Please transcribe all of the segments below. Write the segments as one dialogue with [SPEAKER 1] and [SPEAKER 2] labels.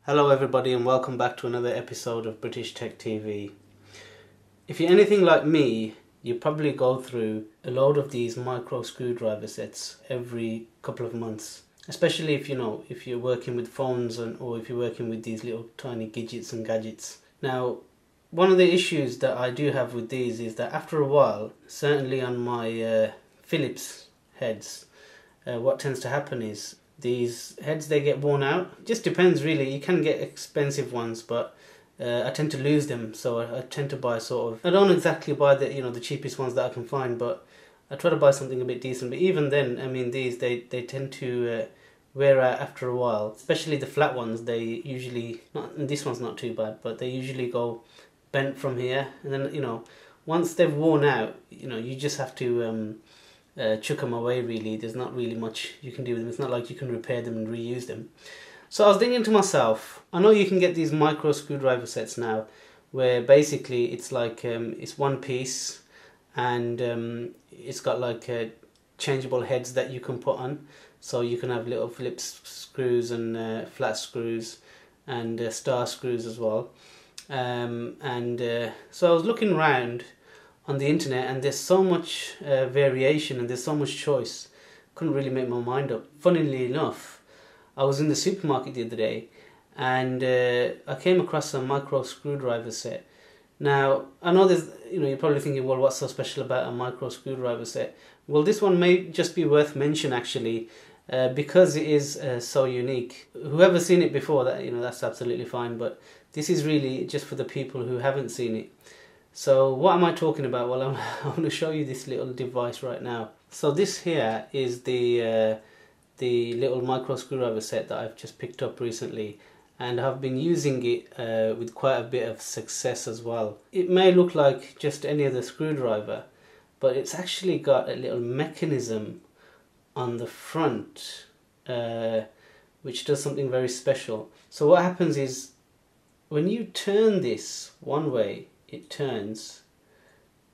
[SPEAKER 1] Hello everybody and welcome back to another episode of British Tech TV. If you're anything like me, you probably go through a load of these micro screwdriver sets every couple of months. Especially if if you're working with phones or if you're working with these little tiny gadgets and gadgets. Now, one of the issues that I do have with these is that after a while, certainly on my Philips heads, what tends to happen is these heads, they get worn out. It just depends really. You can get expensive ones, but I tend to lose them, so I tend to buy sort of, I don't exactly buy the cheapest ones that I can find, but I try to buy something a bit decent. But even then, I mean, these they tend to wear out after a while. Especially the flat ones, they usually not. And this one's not too bad, but they usually go bent from here, and then once they've worn out, you just have to chuck them away really. There's not really much you can do with them. It's not like you can repair them and reuse them. So I was thinking to myself, I know you can get these micro screwdriver sets now where basically it's like it's one piece, and it's got like changeable heads that you can put on, so you can have little Phillips screws and flat screws and star screws as well. So I was looking around on the internet, and there's so much variation and there's so much choice. Couldn't really make my mind up. Funnily enough, I was in the supermarket the other day, and I came across a micro screwdriver set. Now, I know there's, you're probably thinking, well, what's so special about a micro screwdriver set? Well, this one may just be worth mention actually, because it is so unique. Whoever's seen it before, that's absolutely fine, but this is really just for the people who haven't seen it. So what am I talking about? Well, I'm going to show you this little device right now. So this here is the little micro screwdriver set that I've just picked up recently, and I've been using it with quite a bit of success as well. It may look like just any other screwdriver, but it's actually got a little mechanism on the front which does something very special. So what happens is, when you turn this one way, it turns,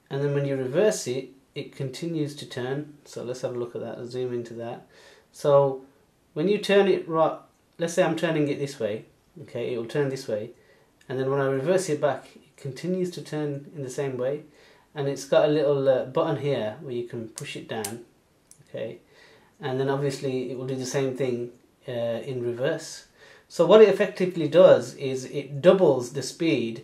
[SPEAKER 1] and then when you reverse it, it continues to turn. So let's have a look at that. I'll zoom into that. So when you turn it right, let's say I'm turning it this way, okay, it will turn this way, and then when I reverse it back, it continues to turn in the same way, and it's got a little button here where you can push it down, okay, and then obviously it will do the same thing in reverse. So what it effectively does is it doubles the speed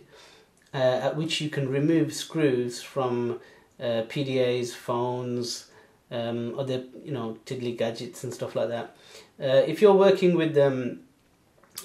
[SPEAKER 1] at which you can remove screws from PDAs, phones, other tiddly gadgets and stuff like that. If you're working with a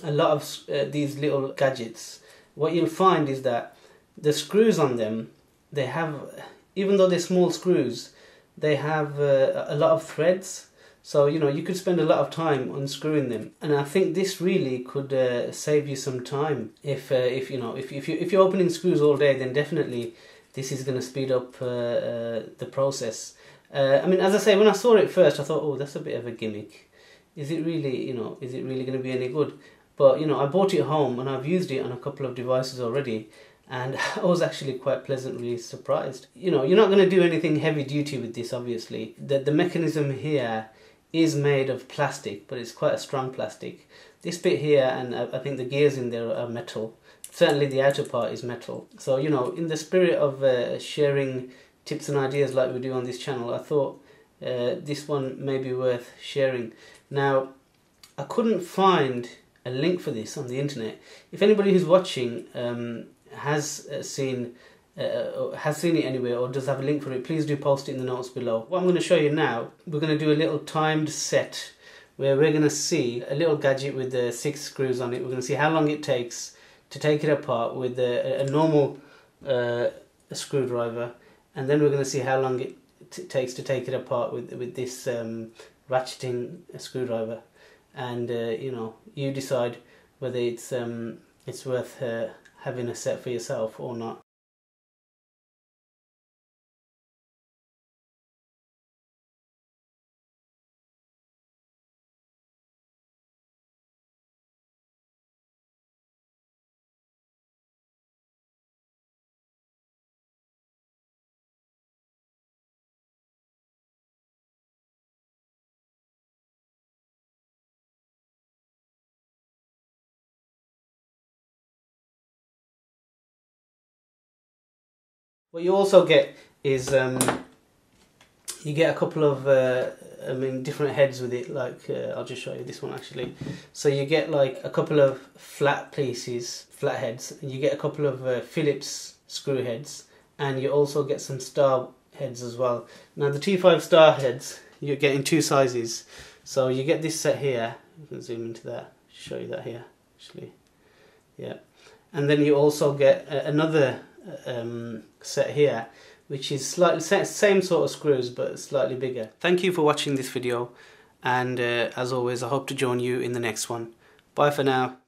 [SPEAKER 1] lot of these little gadgets, what you'll find is that the screws on them, they have, even though they're small screws, they have a lot of threads. So you could spend a lot of time unscrewing them, and I think this really could save you some time. If you're opening screws all day, then definitely this is going to speed up the process. I mean, as I say, when I saw it first, I thought, oh, that's a bit of a gimmick. Is it really, is it really going to be any good? But I bought it home and I've used it on a couple of devices already, and I was actually quite pleasantly surprised. You're not going to do anything heavy duty with this, obviously. The mechanism here is made of plastic, but it's quite a strong plastic. This bit here, and I think the gears in there are metal. Certainly the outer part is metal. So in the spirit of sharing tips and ideas like we do on this channel, I thought this one may be worth sharing. Now, I couldn't find a link for this on the internet. If anybody who's watching has seen it anywhere or does have a link for it, please do post it in the notes below. What I'm going to show you now, we're going to do a little timed set where we're going to see a little gadget with 6 screws on it. We're going to see how long it takes to take it apart with a normal screwdriver, and then we're going to see how long it takes to take it apart with this ratcheting screwdriver, and you decide whether it's worth having a set for yourself or not. What you also get is you get a couple of different heads with it. Like I'll just show you this one actually. So you get like a couple of flat pieces, flat heads. You get a couple of Phillips screw heads, and you also get some star heads as well. Now the T5 star heads you get in two sizes. So you get this set here. You can zoom into that. Show you that here actually. Yeah, and then you also get another set here, which is slightly same sort of screws but slightly bigger. Thank you for watching this video, and as always I hope to join you in the next one. Bye for now.